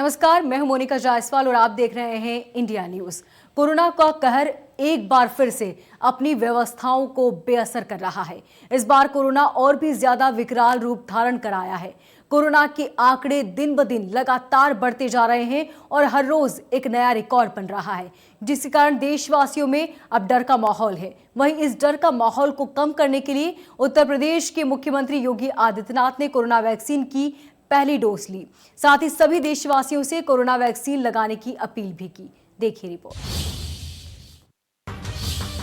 नमस्कार, मैं हूं मोनिका जायसवाल और आप देख रहे हैं इंडिया न्यूज। कोरोना का कहर एक बार फिर से अपनी व्यवस्थाओं को बेअसर कर रहा है। इस बार कोरोना और भी ज्यादा विकराल रूप धारण कर आया है। कोरोना के आंकड़े दिन ब दिन लगातार बढ़ते जा रहे हैं और हर रोज एक नया रिकॉर्ड बन रहा है, जिसके कारण देशवासियों में अब डर का माहौल है। वहीं इस डर का माहौल को कम करने के लिए उत्तर प्रदेश के मुख्यमंत्री योगी आदित्यनाथ ने कोरोना वैक्सीन की पहली डोज ली। साथ ही सभी देशवासियों से कोरोना वैक्सीन लगाने की अपील भी की। देखिए रिपोर्ट।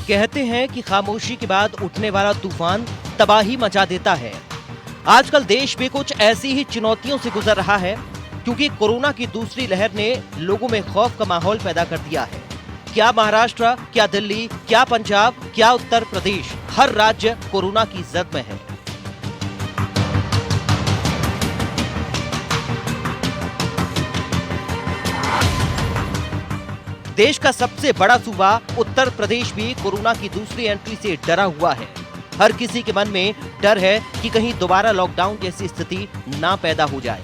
कहते हैं कि खामोशी के बाद उठने वाला तूफान तबाही मचा देता है। आजकल देश भी कुछ ऐसी ही चुनौतियों से गुजर रहा है, क्योंकि कोरोना की दूसरी लहर ने लोगों में खौफ का माहौल पैदा कर दिया है। क्या महाराष्ट्र, क्या दिल्ली, क्या पंजाब, क्या उत्तर प्रदेश, हर राज्य कोरोना की जद में है। देश का सबसे बड़ा सूबा उत्तर प्रदेश भी कोरोना की दूसरी एंट्री से डरा हुआ है। हर किसी के मन में डर है कि कहीं दोबारा लॉकडाउन जैसी स्थिति ना पैदा हो जाए।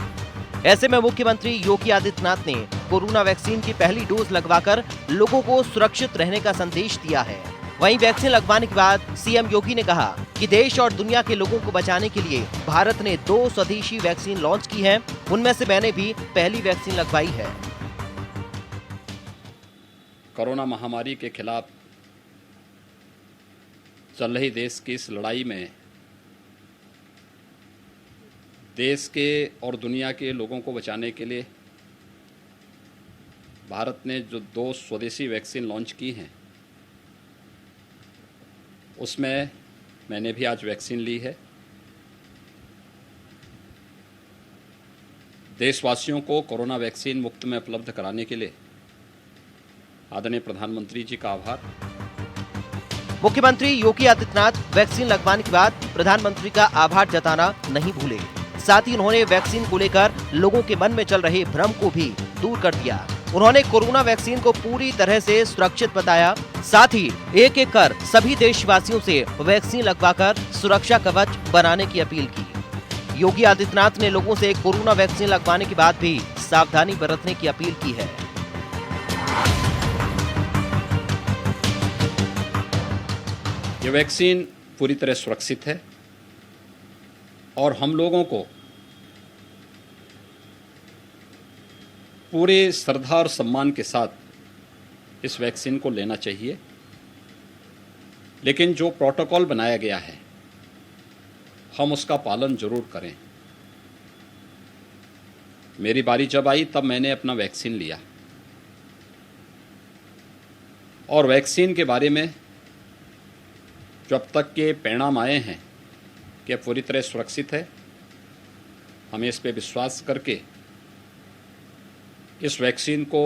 ऐसे में मुख्यमंत्री योगी आदित्यनाथ ने कोरोना वैक्सीन की पहली डोज लगवाकर लोगों को सुरक्षित रहने का संदेश दिया है। वहीं वैक्सीन लगवाने के बाद सीएम योगी ने कहा कि देश और दुनिया के लोगों को बचाने के लिए भारत ने 2 स्वदेशी वैक्सीन लॉन्च की है। उनमें से मैंने भी पहली वैक्सीन लगवाई है। कोरोना महामारी के खिलाफ चल रही देश की इस लड़ाई में देश के और दुनिया के लोगों को बचाने के लिए भारत ने जो 2 स्वदेशी वैक्सीन लॉन्च की हैं, उसमें मैंने भी आज वैक्सीन ली है। देशवासियों को कोरोना वैक्सीन मुफ्त में उपलब्ध कराने के लिए आदरणीय प्रधानमंत्री जी का आभार। मुख्यमंत्री योगी आदित्यनाथ वैक्सीन लगवाने के बाद प्रधानमंत्री का आभार जताना नहीं भूले। साथ ही उन्होंने वैक्सीन को लेकर लोगों के मन में चल रहे भ्रम को भी दूर कर दिया। उन्होंने कोरोना वैक्सीन को पूरी तरह से सुरक्षित बताया। साथ ही एक एक कर सभी देशवासियों से वैक्सीन लगवाकर सुरक्षा कवच बनाने की अपील की। योगी आदित्यनाथ ने लोगों से कोरोना वैक्सीन लगवाने के बाद भी सावधानी बरतने की अपील की है। ये वैक्सीन पूरी तरह सुरक्षित है और हम लोगों को पूरे श्रद्धा और सम्मान के साथ इस वैक्सीन को लेना चाहिए। लेकिन जो प्रोटोकॉल बनाया गया है, हम उसका पालन जरूर करें। मेरी बारी जब आई तब मैंने अपना वैक्सीन लिया और वैक्सीन के बारे में जो अब तक के परिणाम आए हैं कि पूरी तरह सुरक्षित है, हमें इस पे विश्वास करके इस वैक्सीन को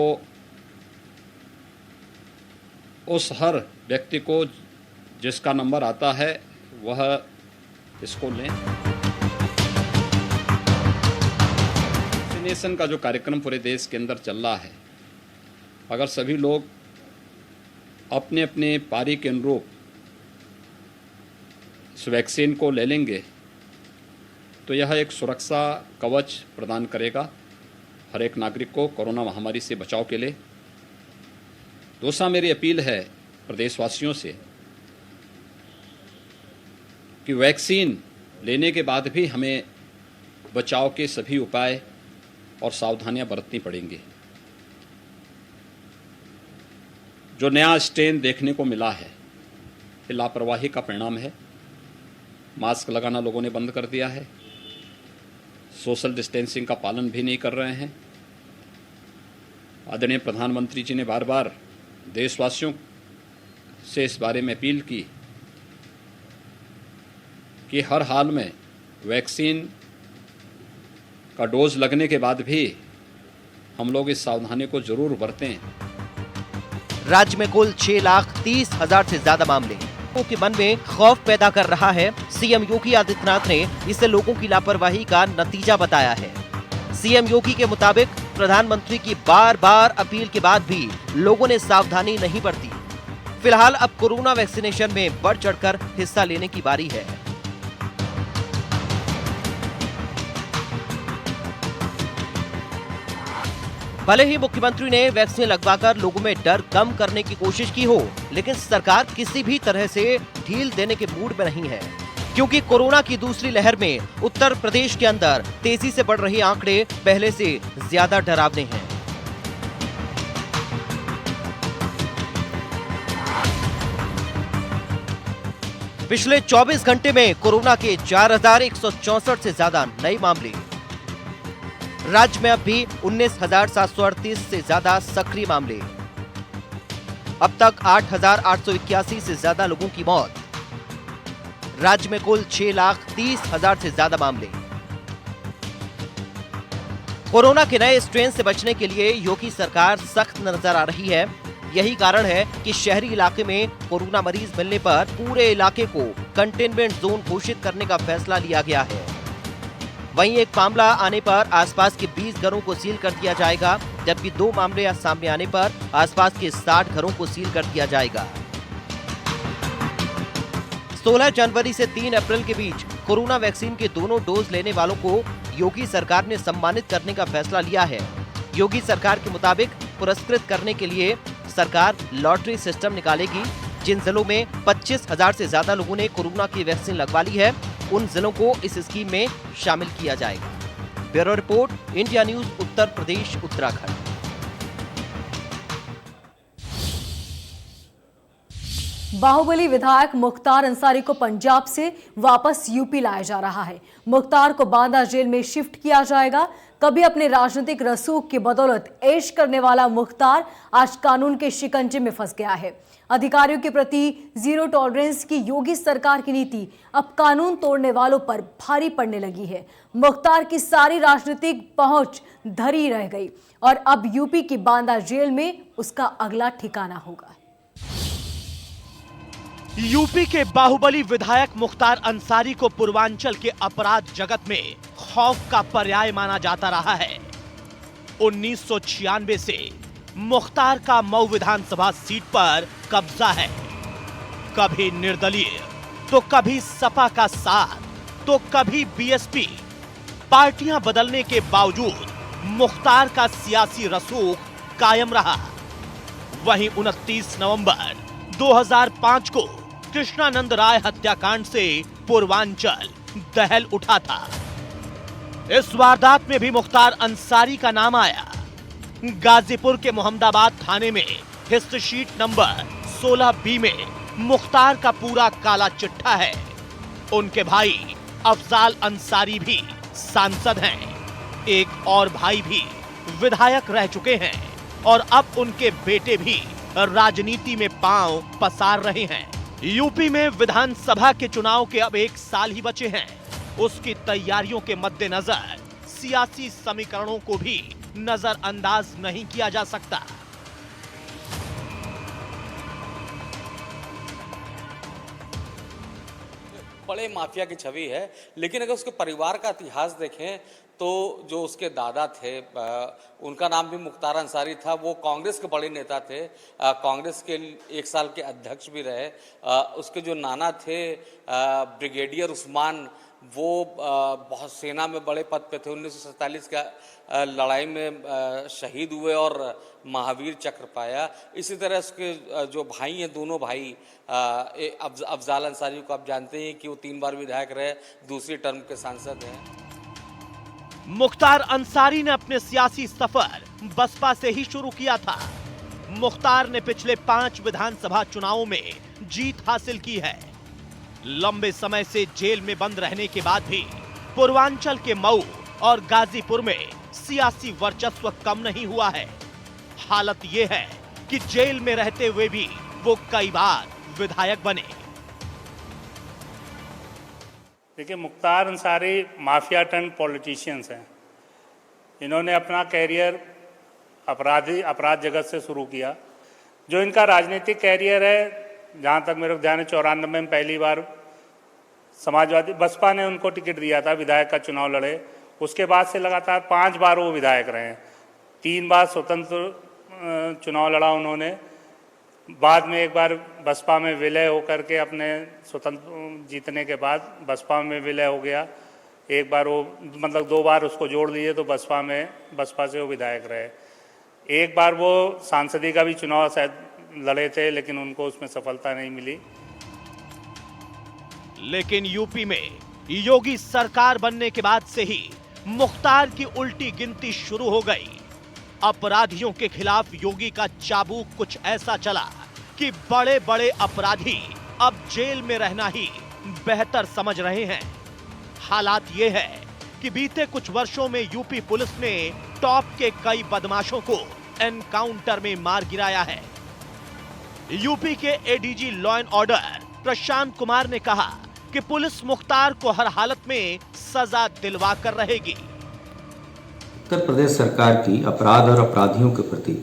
उस हर व्यक्ति को जिसका नंबर आता है वह इसको लें। वैक्सीनेशन का जो कार्यक्रम पूरे देश के अंदर चल रहा है, अगर सभी लोग अपने अपने पारी के अनुरूप इस वैक्सीन को ले लेंगे तो यह एक सुरक्षा कवच प्रदान करेगा हर एक नागरिक को कोरोना महामारी से बचाव के लिए। दूसरा, मेरी अपील है प्रदेशवासियों से कि वैक्सीन लेने के बाद भी हमें बचाव के सभी उपाय और सावधानियां बरतनी पड़ेंगी। जो नया स्ट्रेन देखने को मिला है, ये लापरवाही का परिणाम है। मास्क लगाना लोगों ने बंद कर दिया है, सोशल डिस्टेंसिंग का पालन भी नहीं कर रहे हैं। आदरणीय प्रधानमंत्री जी ने बार बार देशवासियों से इस बारे में अपील की कि हर हाल में वैक्सीन का डोज लगने के बाद भी हम लोग इस सावधानी को जरूर बरतें। राज्य में कुल 6,30,000 से ज्यादा मामले लोगों के मन में खौफ पैदा कर रहा है। सीएम योगी आदित्यनाथ ने इसे लोगों की लापरवाही का नतीजा बताया है। सीएम योगी के मुताबिक प्रधानमंत्री की बार बार अपील के बाद भी लोगों ने सावधानी नहीं बरती। फिलहाल अब कोरोना वैक्सीनेशन में बढ़ चढ़कर हिस्सा लेने की बारी है। भले ही मुख्यमंत्री ने वैक्सीन लगवाकर लोगों में डर कम करने की कोशिश की हो, लेकिन सरकार किसी भी तरह से ढील देने के मूड में नहीं है, क्योंकि कोरोना की दूसरी लहर में उत्तर प्रदेश के अंदर तेजी से बढ़ रहे आंकड़े पहले से ज्यादा डरावने हैं। पिछले 24 घंटे में कोरोना के 4,164 से ज्यादा नए मामले। राज्य में अब भी 19,738 से ज्यादा सक्रिय मामले। अब तक 8,881 से ज्यादा लोगों की मौत। राज्य में कुल 6,30,000 से ज्यादा मामले। कोरोना के नए स्ट्रेन से बचने के लिए योगी सरकार सख्त नजर आ रही है। यही कारण है कि शहरी इलाके में कोरोना मरीज मिलने पर पूरे इलाके को कंटेनमेंट जोन घोषित करने का फैसला लिया गया है। वहीं एक मामला आने पर आसपास के 20 घरों को सील कर दिया जाएगा, जबकि 2 मामले सामने आने पर आसपास के 60 घरों को सील कर दिया जाएगा। 16 जनवरी से 3 अप्रैल के बीच कोरोना वैक्सीन के दोनों डोज लेने वालों को योगी सरकार ने सम्मानित करने का फैसला लिया है। योगी सरकार के मुताबिक पुरस्कृत करने के लिए सरकार लॉटरी सिस्टम निकालेगी। जिन जिलों में 25,000 से ज्यादा लोगों ने कोरोना की वैक्सीन लगवा ली है, उन जिलों को इस स्कीम में शामिल किया जाएगा। Bureau report, India news, Uttar Pradesh, Uttarakhand. Baahubali विधायक मुख्तार अंसारी को पंजाब से वापस यूपी लाया जा रहा है। मुख्तार को बांदा जेल में शिफ्ट किया जाएगा। कभी अपने राजनीतिक रसूख की बदौलत ऐश करने वाला मुख्तार आज कानून के शिकंजे में फंस गया है। अधिकारियों के प्रति जीरो टॉलरेंस की योगी सरकार की नीति अब कानून तोड़ने वालों पर भारी पड़ने लगी है। मुख्तार की सारी राजनीतिक पहुंच धरी रह गई और अब यूपी की बांदा जेल में उसका अगला ठिकाना होगा। यूपी के बाहुबली विधायक मुख्तार अंसारी को पूर्वांचल के अपराध जगत में खौफ का पर्याय माना जाता रहा है। 1996 से मुख्तार का मऊ विधानसभा सीट पर कब्जा है। कभी निर्दलीय, तो कभी सपा का साथ, तो कभी बीएसपी। पार्टियां बदलने के बावजूद मुख्तार का सियासी रसूख कायम रहा। वहीं 29 नवंबर 2005 को कृष्णानंद राय हत्याकांड से पूर्वांचल दहल उठा था। इस वारदात में भी मुख्तार अंसारी का नाम आया। गाजीपुर के मोहम्मदाबाद थाने में हिस्ट्रीशीट नंबर 16B में मुख्तार का पूरा काला चिट्ठा है। उनके भाई अफजाल अंसारी भी सांसद हैं। एक और भाई भी विधायक रह चुके हैं और अब उनके बेटे भी राजनीति में पांव पसार रहे हैं। यूपी में विधानसभा के चुनाव के अब 1 साल ही बचे हैं। उसकी तैयारियों के मद्देनजर सियासी समीकरणों को भी नजरअंदाज नहीं किया जा सकता। बड़े माफिया की छवि है, लेकिन अगर उसके परिवार का इतिहास देखें तो जो उसके दादा थे, उनका नाम भी मुख्तार अंसारी था। वो कांग्रेस के बड़े नेता थे, कांग्रेस के 1 साल के अध्यक्ष भी रहे। उसके जो नाना थे ब्रिगेडियर उस्मान, वो बहुत सेना में बड़े पद पे थे। 1947 का लड़ाई में शहीद हुए और महावीर चक्र पाया। इसी तरह उसके जो भाई हैं, दोनों भाई अफजाल अंसारी को आप जानते हैं कि वो 3 बार विधायक रहे, दूसरी टर्म के सांसद हैं। मुख्तार अंसारी ने अपने सियासी सफर बसपा से ही शुरू किया था। मुख्तार ने पिछले 5 विधानसभा चुनावों में जीत हासिल की है। लंबे समय से जेल में बंद रहने के बाद भी पूर्वांचल के मऊ और गाजीपुर में सियासी वर्चस्व कम नहीं हुआ है। हालत यह है कि जेल में रहते हुए भी वो कई बार विधायक बने। देखिए, Mukhtar Ansari mafia turn politicians हैं। इन्होंने अपना कैरियर अपराध जगत से शुरू किया। जो इनका राजनीतिक कैरियर है, जहाँ तक मेरे को ध्यान है, 94 में पहली बार समाजवादी बसपा ने उनको टिकट दिया था, विधायक का चुनाव लड़े। उसके बाद से लगातार 5 बार वो विधायक रहे। 3 बार स्वतंत्र चुनाव लड़ा उन्होंने। बाद में एक बार बसपा में विलय होकर के अपने स्वतंत्र जीतने के बाद बसपा में विलय हो गया। एक बार वो 2 बार उसको जोड़ लिए तो बसपा से वो विधायक रहे। एक बार वो सांसदी का भी चुनाव शायद लड़े थे, लेकिन उनको उसमें सफलता नहीं मिली। लेकिन यूपी में योगी सरकार बनने के बाद से ही मुख्तार की उल्टी गिनती शुरू हो गई। अपराधियों के खिलाफ योगी का चाबुक कुछ ऐसा चला कि बड़े बड़े अपराधी अब जेल में रहना ही बेहतर समझ रहे हैं। हालात ये है कि बीते कुछ वर्षों में यूपी पुलिस ने टॉप के कई बदमाशों को एनकाउंटर में मार गिराया है। यूपी के ADG law and order Prashant Kumar ने कहा कि पुलिस मुख्तार को हर हालत में सजा दिलवा कर रहेगी। उत्तर प्रदेश सरकार की अपराध और अपराधियों के प्रति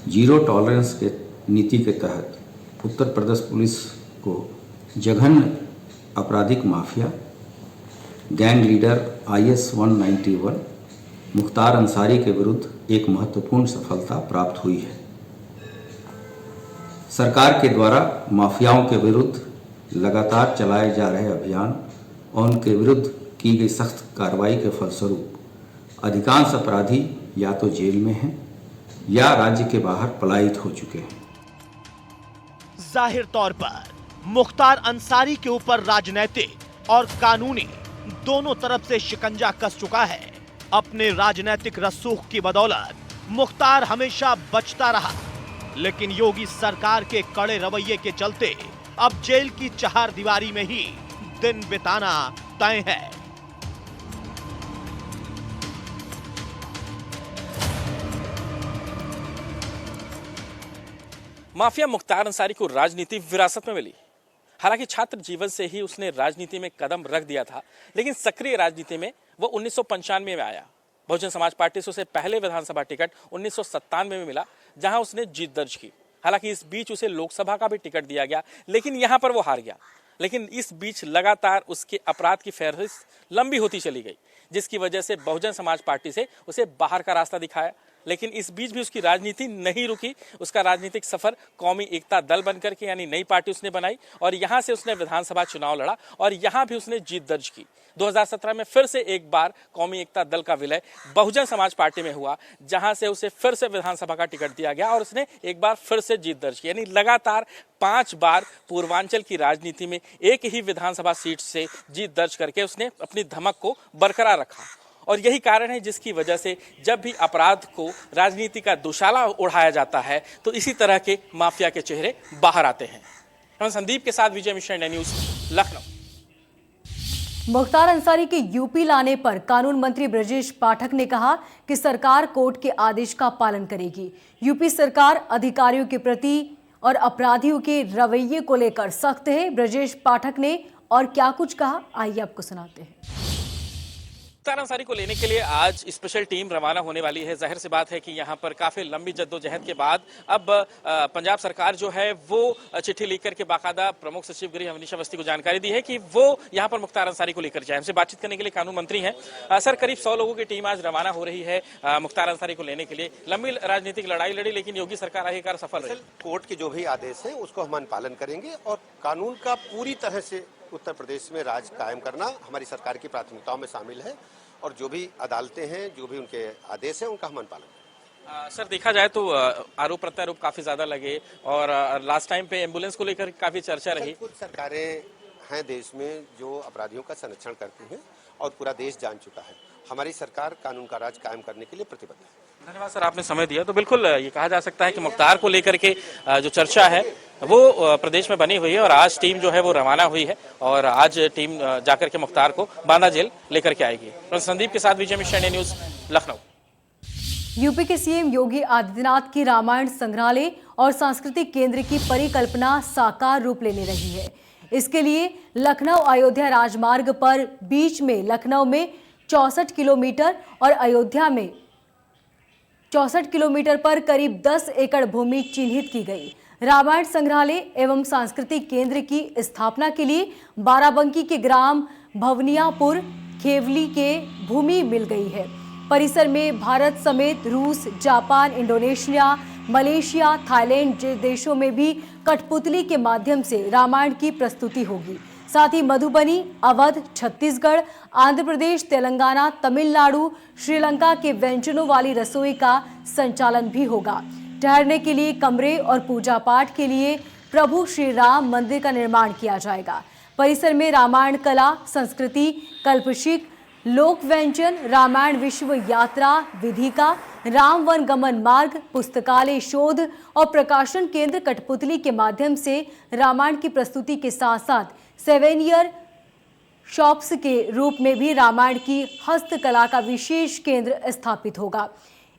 जीरो टॉलरेंस के नीति के तहत उत्तर प्रदेश पुलिस को जघन्य आपराधिक mafia gang leader IS 191 Mukhtar Ansari के विरुद्ध एक महत्वपूर्ण सफलता प्राप्त हुई है। सरकार के द्वारा माफियाओं के विरुद्ध लगातार चलाए जा रहे अभियान और उनके विरुद्ध की गई सख्त कार्रवाई के फलस्वरूप अधिकांश अपराधी या तो जेल में हैं या राज्य के बाहर पलायित हो चुके हैं। जाहिर तौर पर मुख्तार अंसारी के ऊपर राजनैतिक और कानूनी दोनों तरफ से शिकंजा कस चुका है। अपने राजनैतिक रसूख की बदौलत मुख्तार हमेशा बचता रहा, लेकिन योगी सरकार के कड़े रवैये के चलते अब जेल की चहारदीवारी में ही दिन बिताना तय है। माफिया मुख्तार अंसारी को राजनीति विरासत में मिली। हालांकि छात्र जीवन से ही उसने राजनीति में कदम रख दिया था, लेकिन सक्रिय राजनीति में वो 1995 में आया। बहुजन समाज पार्टी से उसे पहले विधानसभा टिकट 1997 में मिला, जहां उसने जीत दर्ज की। हालांकि इस बीच उसे लोकसभा का भी टिकट दिया गया, लेकिन यहां पर वो हार गया। लेकिन इस बीच लगातार उसके अपराध की फहरिस्त लंबी होती चली गई, जिसकी वजह से बहुजन समाज पार्टी से उसे बाहर का रास्ता दिखाया। लेकिन इस बीच भी उसकी राजनीति नहीं रुकी। उसका राजनीतिक सफर कौमी एकता दल बनकर के यानी नई पार्टी उसने बनाई और यहां से उसने विधानसभा चुनाव लड़ा और यहां भी उसने जीत दर्ज की। 2017 में फिर से एक बार कौमी एकता दल का विलय बहुजन समाज पार्टी में हुआ, जहां से उसे फिर से विधानसभा का टिकट दिया गया और उसने एक बार फिर से जीत दर्ज की। यानी लगातार 5 बार पूर्वांचल की राजनीति में एक ही विधानसभा सीट से जीत दर्ज करके उसने अपनी धमक को बरकरार रखा। और यही कारण है जिसकी वजह से जब भी अपराध को राजनीति का दुशाला उड़ाया जाता है तो इसी तरह के माफिया के चेहरे बाहर आते हैं। हम संदीप के साथ विजय मिश्रा, इंडिया न्यूज, लखनऊ। मुख्तार अंसारी के यूपी लाने पर कानून मंत्री ब्रजेश पाठक ने कहा कि सरकार कोर्ट के आदेश का पालन करेगी। यूपी सरकार अधिकारियों के प्रति और अपराधियों के रवैये को लेकर सख्त है। ब्रजेश पाठक ने और क्या कुछ कहा, आइए आपको सुनाते हैं। मुख्तार अंसारी को लेने के लिए आज स्पेशल टीम रवाना होने वाली है। जाहिर सी बात है कि यहाँ पर काफी लंबी जद्दोजहद के बाद अब पंजाब सरकार जो है वो चिट्ठी लिख करके बाकायदा प्रमुख सचिव गृह अवनीश अवस्थी को जानकारी दी है कि वो यहाँ पर मुख्तार अंसारी को लेकर जाए। हमसे बातचीत करने के लिए कानून मंत्री हैं। सर, करीब 100 लोगों की टीम आज रवाना हो रही है मुख्तार अंसारी को लेने के लिए। लंबी राजनीतिक लड़ाई लड़ी, लेकिन योगी सरकार आखिरकार सफल रही। कोर्ट के जो भी आदेश है उसको हम पालन करेंगे और कानून का पूरी तरह से उत्तर प्रदेश में राज कायम करना हमारी सरकार की प्राथमिकताओं में शामिल है और जो भी अदालतें हैं, जो भी उनके आदेश हैं, उनका हम पालन। सर, देखा जाए तो आरोप प्रत्यारोप काफी ज्यादा लगे और लास्ट टाइम पे एम्बुलेंस को लेकर काफी चर्चा रही। कुछ सरकारें हैं देश में जो अपराधियों का संरक्षण करती हैं और पूरा देश जान चुका है। हमारी सरकार कानून का राज कायम करने के लिए प्रतिबद्ध है। धन्यवाद सर, आपने समय दिया। तो बिल्कुल ये कहा जा सकता है कि मुख्तार को लेकर के जो चर्चा है वो प्रदेश में बनी हुई है और आज टीम जो है वो रवाना हुई है और आज टीम जाकर के मुख्तार को बांदा जेल लेकर के आएगी। संदीप के साथ Vijay Mishra, India News, Lucknow. UP के सीएम योगी आदित्यनाथ की रामायण संग्रहालय और सांस्कृतिक केंद्र की परिकल्पना साकार रूप लेने रही है। इसके लिए लखनऊ अयोध्या राजमार्ग पर बीच में लखनऊ में 64 किलोमीटर और अयोध्या में 64 किलोमीटर पर करीब 10 एकड़ भूमि चिन्हित की गई। रामायण संग्रहालय एवं सांस्कृतिक केंद्र की स्थापना के लिए बाराबंकी के ग्राम भवनियापुर खेवली के भूमि मिल गई है। परिसर में भारत समेत रूस, जापान, इंडोनेशिया, मलेशिया, थाईलैंड जैसे देशों में भी कठपुतली के माध्यम से रामायण की प्रस्तुति होगी। साथ ही मधुबनी, अवध, छत्तीसगढ़, आंध्र प्रदेश, तेलंगाना, तमिलनाडु, श्रीलंका के व्यंजनों वाली रसोई का संचालन भी होगा। ठहरने के लिए कमरे और पूजा पाठ के लिए प्रभु श्री राम मंदिर का निर्माण किया जाएगा। परिसर में रामायण कला, संस्कृति, कल्पशिक, लोक व्यंजन, रामायण विश्व यात्रा विधिका, राम वन गमन मार्ग, पुस्तकालय, शोध और प्रकाशन केंद्र कठपुतली के माध्यम से रामायण की प्रस्तुति के साथ साथ सेवेनियर शॉप्स के रूप में भी रामायण की हस्तकला का विशेष केंद्र स्थापित होगा।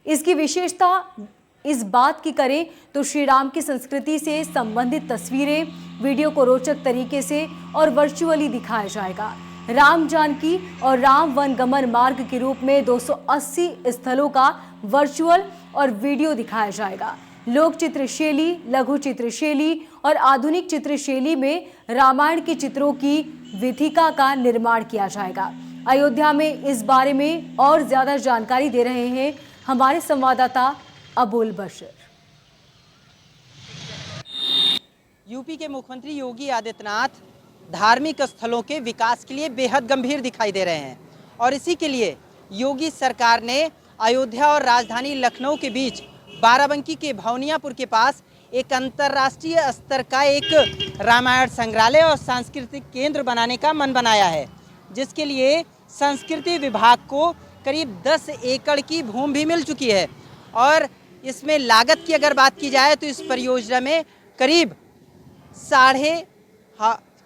इसकी विशेषता इस बात की करें तो श्री राम की संस्कृति से संबंधित तस्वीरें, वीडियो को रोचक तरीके से और वर्चुअली दिखाया जाएगा। राम जानकी और राम वन गमन मार्ग के रूप में 280 स्थलों का वर्चुअल और वीडियो दिखाया जाएगा। लोक चित्रशैली, लघु चित्रशैली और आधुनिक चित्रशैली में रामायण के चित्रों की विधिका का निर्माण किया जाएगा। अयोध्या में इस बारे में और ज्यादा जानकारी दे रहे हैं हमारे संवाददाता अबुल बशर। यूपी के मुख्यमंत्री योगी आदित्यनाथ धार्मिक स्थलों के विकास के लिए बेहद गंभीर दिखाई दे रहे हैं और इसी के लिए योगी सरकार ने अयोध्या और राजधानी लखनऊ के बीच बाराबंकी के भवनियापुर के पास एक अंतर्राष्ट्रीय स्तर का एक रामायण संग्रहालय और सांस्कृतिक केंद्र बनाने का मन बनाया है, जिसके लिए संस्कृति विभाग को करीब 10 एकड़ की भूमि भी मिल चुकी है। और इसमें लागत की अगर बात की जाए तो इस परियोजना में करीब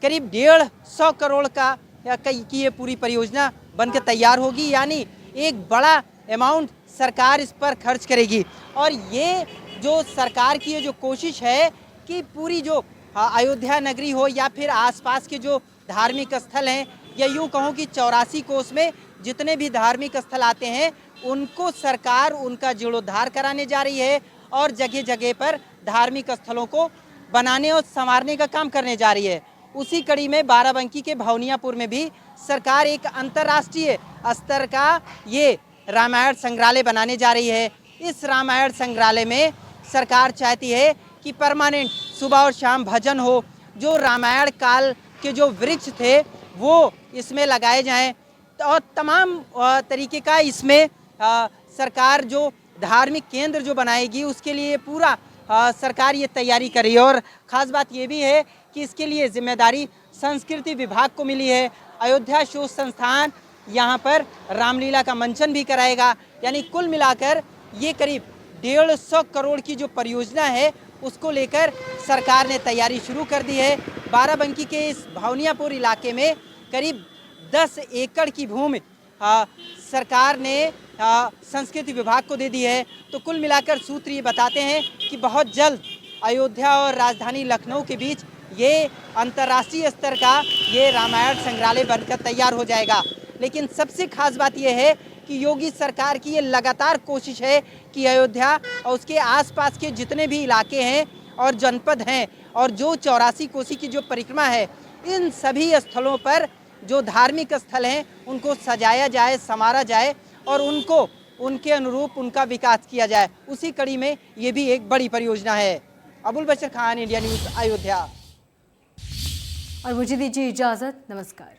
150 करोड़ की ये पूरी परियोजना बनकर तैयार होगी, यानी एक बड़ा अमाउंट सरकार इस पर खर्च करेगी। और ये जो सरकार की ये जो कोशिश है कि पूरी जो अयोध्या नगरी हो या फिर आसपास के जो धार्मिक स्थल हैं, या यूँ कहूँ कि 84 कोस में जितने भी धार्मिक स्थल आते हैं उनको सरकार उनका जीर्णोद्धार कराने जा रही है और जगह जगह पर धार्मिक स्थलों को बनाने और संवारने का काम करने जा रही है। उसी कड़ी में बाराबंकी के भवनियापुर में भी सरकार एक अंतर्राष्ट्रीय स्तर का ये रामायण संग्रहालय बनाने जा रही है। इस रामायण संग्रहालय में सरकार चाहती है कि परमानेंट सुबह और शाम भजन हो, जो रामायण काल के जो वृक्ष थे वो इसमें लगाए जाएं और तमाम तरीके का इसमें सरकार जो धार्मिक केंद्र जो बनाएगी उसके लिए पूरा सरकार ये तैयारी कर रही है। और ख़ास बात ये भी है कि इसके लिए जिम्मेदारी संस्कृति विभाग को मिली है। अयोध्या शोध संस्थान यहाँ पर रामलीला का मंचन भी कराएगा, यानी कुल मिलाकर ये करीब 150 करोड़ की जो परियोजना है उसको लेकर सरकार ने तैयारी शुरू कर दी है। बाराबंकी के इस भवनियापुर इलाके में करीब 10 एकड़ की भूमि सरकार ने संस्कृति विभाग को दे दी है। तो कुल मिलाकर सूत्र ये बताते हैं कि बहुत जल्द अयोध्या और राजधानी लखनऊ के बीच ये अंतर्राष्ट्रीय स्तर का ये रामायण संग्रहालय बनकर तैयार हो जाएगा। लेकिन सबसे खास बात यह है कि योगी सरकार की ये लगातार कोशिश है कि अयोध्या और उसके आसपास के जितने भी इलाके हैं और जनपद हैं और जो 84 कोसी की जो परिक्रमा है, इन सभी स्थलों पर जो धार्मिक स्थल हैं उनको सजाया जाए, संवारा जाए और उनको उनके अनुरूप उनका विकास किया जाए। उसी कड़ी में ये भी एक बड़ी परियोजना है। अबुल बशर खान, इंडिया न्यूज़, अयोध्या। और मुझे दीजिए इजाजत, नमस्कार।